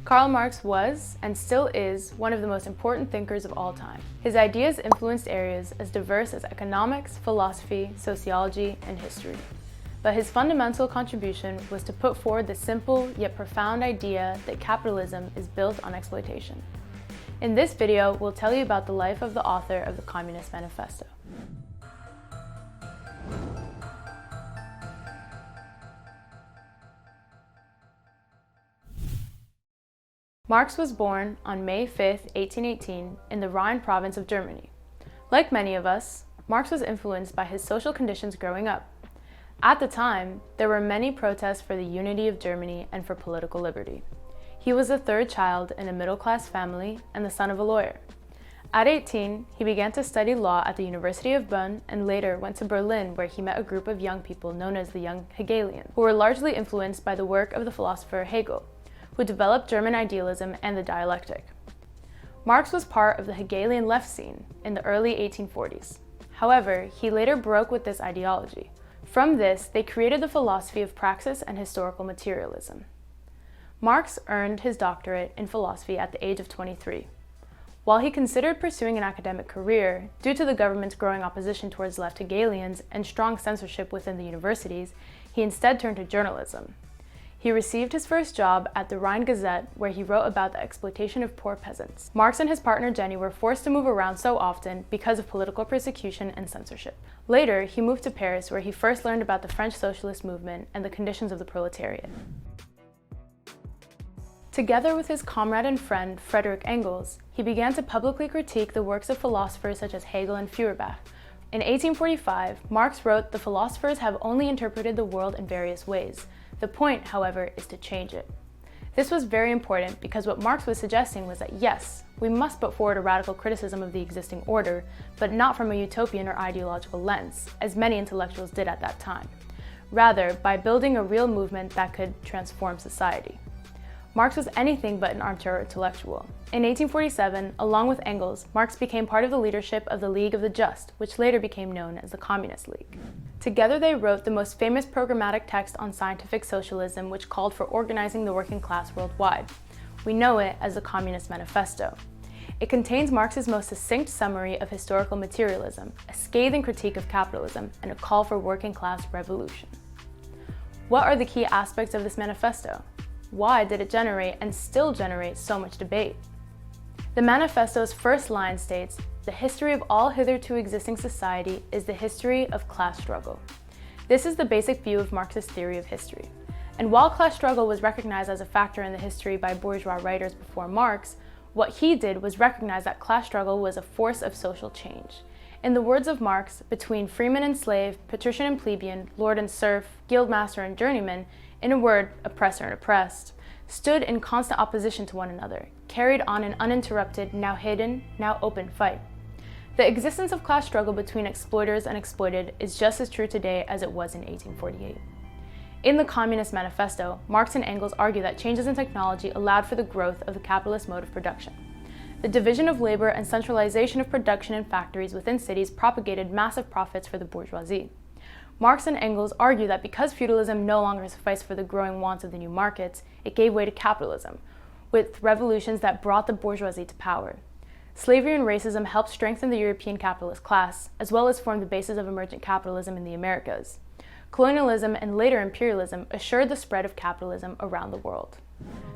Karl Marx was, and still is, one of the most important thinkers of all time. His ideas influenced areas as diverse as economics, philosophy, sociology, and history. But his fundamental contribution was to put forward the simple yet profound idea that capitalism is built on exploitation. In this video, we'll tell you about the life of the author of the Communist Manifesto. Marx was born on May 5, 1818, in the Rhine province of Germany. Like many of us, Marx was influenced by his social conditions growing up. At the time, there were many protests for the unity of Germany and for political liberty. He was the third child in a middle-class family and the son of a lawyer. At 18, he began to study law at the University of Bonn and later went to Berlin, where he met a group of young people known as the Young Hegelians, who were largely influenced by the work of the philosopher Hegel, who developed German idealism and the dialectic. Marx was part of the Hegelian left scene in the early 1840s. However, he later broke with this ideology. From this, they created the philosophy of praxis and historical materialism. Marx earned his doctorate in philosophy at the age of 23. While he considered pursuing an academic career, due to the government's growing opposition towards left Hegelians and strong censorship within the universities, he instead turned to journalism. He received his first job at the Rhine Gazette, where he wrote about the exploitation of poor peasants. Marx and his partner Jenny were forced to move around so often because of political persecution and censorship. Later, he moved to Paris, where he first learned about the French socialist movement and the conditions of the proletariat. Together with his comrade and friend Friedrich Engels, he began to publicly critique the works of philosophers such as Hegel and Feuerbach. In 1845, Marx wrote, "The philosophers have only interpreted the world in various ways. The point, however, is to change it." This was very important because what Marx was suggesting was that yes, we must put forward a radical criticism of the existing order, but not from a utopian or ideological lens, as many intellectuals did at that time. Rather, by building a real movement that could transform society. Marx was anything but an armchair intellectual. In 1847, along with Engels, Marx became part of the leadership of the League of the Just, which later became known as the Communist League. Together they wrote the most famous programmatic text on scientific socialism, which called for organizing the working class worldwide. We know it as the Communist Manifesto. It contains Marx's most succinct summary of historical materialism, a scathing critique of capitalism, and a call for working class revolution. What are the key aspects of this manifesto? Why did it generate and still generate so much debate? The manifesto's first line states, "The history of all hitherto existing society is the history of class struggle." This is the basic view of Marx's theory of history. And while class struggle was recognized as a factor in the history by bourgeois writers before Marx, what he did was recognize that class struggle was a force of social change. In the words of Marx, between freeman and slave, patrician and plebeian, lord and serf, guildmaster and journeyman, in a word, oppressor and oppressed, stood in constant opposition to one another, carried on an uninterrupted, now hidden, now open fight. The existence of class struggle between exploiters and exploited is just as true today as it was in 1848. In the Communist Manifesto, Marx and Engels argue that changes in technology allowed for the growth of the capitalist mode of production. The division of labor and centralization of production in factories within cities propagated massive profits for the bourgeoisie. Marx and Engels argue that because feudalism no longer sufficed for the growing wants of the new markets, it gave way to capitalism, with revolutions that brought the bourgeoisie to power. Slavery and racism helped strengthen the European capitalist class, as well as form the basis of emergent capitalism in the Americas. Colonialism and later imperialism assured the spread of capitalism around the world.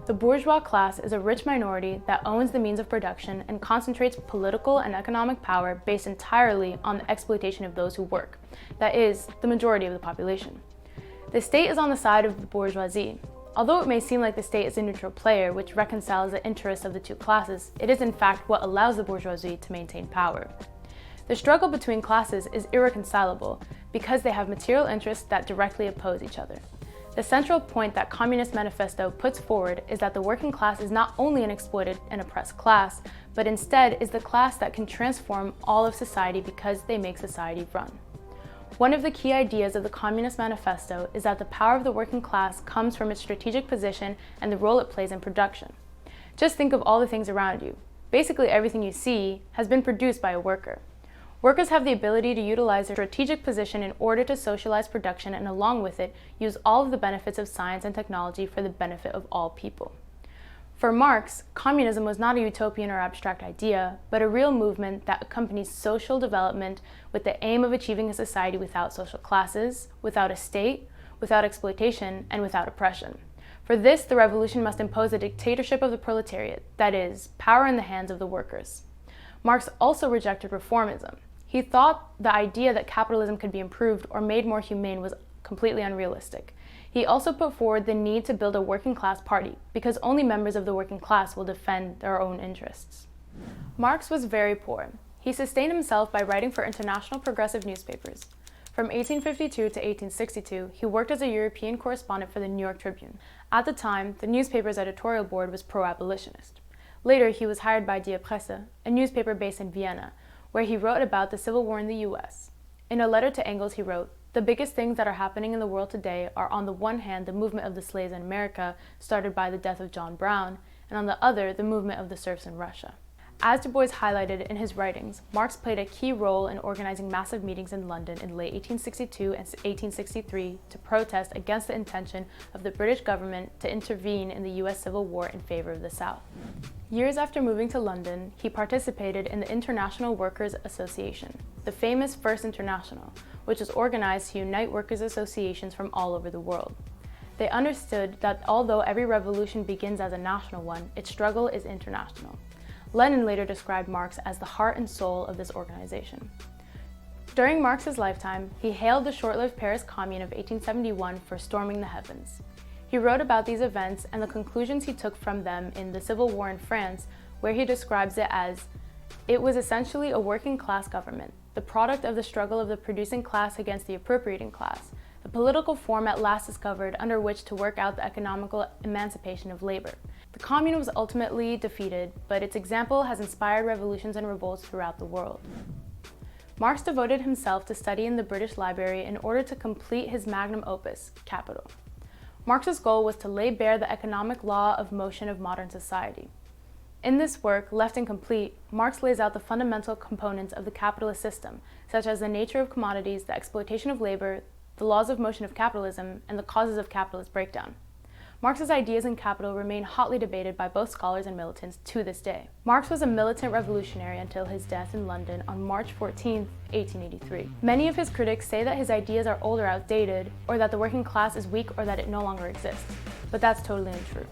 The bourgeois class is a rich minority that owns the means of production and concentrates political and economic power based entirely on the exploitation of those who work, that is, the majority of the population. The state is on the side of the bourgeoisie. Although it may seem like the state is a neutral player which reconciles the interests of the two classes, it is in fact what allows the bourgeoisie to maintain power. The struggle between classes is irreconcilable because they have material interests that directly oppose each other. The central point that Communist Manifesto puts forward is that the working class is not only an exploited and oppressed class, but instead is the class that can transform all of society because they make society run. One of the key ideas of the Communist Manifesto is that the power of the working class comes from its strategic position and the role it plays in production. Just think of all the things around you. Basically everything you see has been produced by a worker. Workers have the ability to utilize their strategic position in order to socialize production and along with it, use all of the benefits of science and technology for the benefit of all people. For Marx, communism was not a utopian or abstract idea, but a real movement that accompanies social development with the aim of achieving a society without social classes, without a state, without exploitation, and without oppression. For this, the revolution must impose a dictatorship of the proletariat, that is, power in the hands of the workers. Marx also rejected reformism. He thought the idea that capitalism could be improved or made more humane was completely unrealistic. He also put forward the need to build a working class party, because only members of the working class will defend their own interests. Marx was very poor. He sustained himself by writing for international progressive newspapers. From 1852 to 1862, he worked as a European correspondent for the New York Tribune. At the time, the newspaper's editorial board was pro-abolitionist. Later, he was hired by Die Presse, a newspaper based in Vienna, where he wrote about the Civil War in the US. In a letter to Engels, he wrote, "The biggest things that are happening in the world today are on the one hand the movement of the slaves in America, started by the death of John Brown, and on the other the movement of the serfs in Russia." As Du Bois highlighted in his writings, Marx played a key role in organizing massive meetings in London in late 1862 and 1863 to protest against the intention of the British government to intervene in the US Civil War in favor of the South. Years after moving to London, he participated in the International Workers' Association, the famous First International, which is organized to unite workers' associations from all over the world. They understood that although every revolution begins as a national one, its struggle is international. Lenin later described Marx as the heart and soul of this organization. During Marx's lifetime, he hailed the short-lived Paris Commune of 1871 for storming the heavens. He wrote about these events and the conclusions he took from them in The Civil War in France, where he describes it as, "It was essentially a working class government, the product of the struggle of the producing class against the appropriating class, the political form at last discovered under which to work out the economical emancipation of labor." The Commune was ultimately defeated, but its example has inspired revolutions and revolts throughout the world. Marx devoted himself to study in the British Library in order to complete his magnum opus, Capital. Marx's goal was to lay bare the economic law of motion of modern society. In this work, left incomplete, Marx lays out the fundamental components of the capitalist system, such as the nature of commodities, the exploitation of labor, the laws of motion of capitalism, and the causes of capitalist breakdown. Marx's ideas in Capital remain hotly debated by both scholars and militants to this day. Marx was a militant revolutionary until his death in London on March 14, 1883. Many of his critics say that his ideas are old or outdated, or that the working class is weak or that it no longer exists. But that's totally untrue.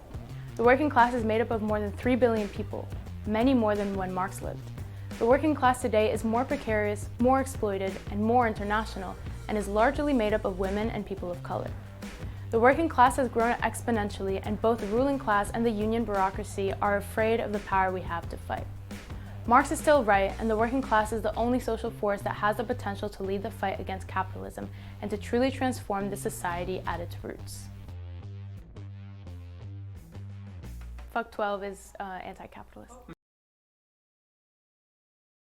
The working class is made up of more than 3 billion people, many more than when Marx lived. The working class today is more precarious, more exploited, and more international, and is largely made up of women and people of color. The working class has grown exponentially, and both the ruling class and the union bureaucracy are afraid of the power we have to fight. Marx is still right, and the working class is the only social force that has the potential to lead the fight against capitalism and to truly transform the society at its roots. Fuck 12 is anti-capitalist.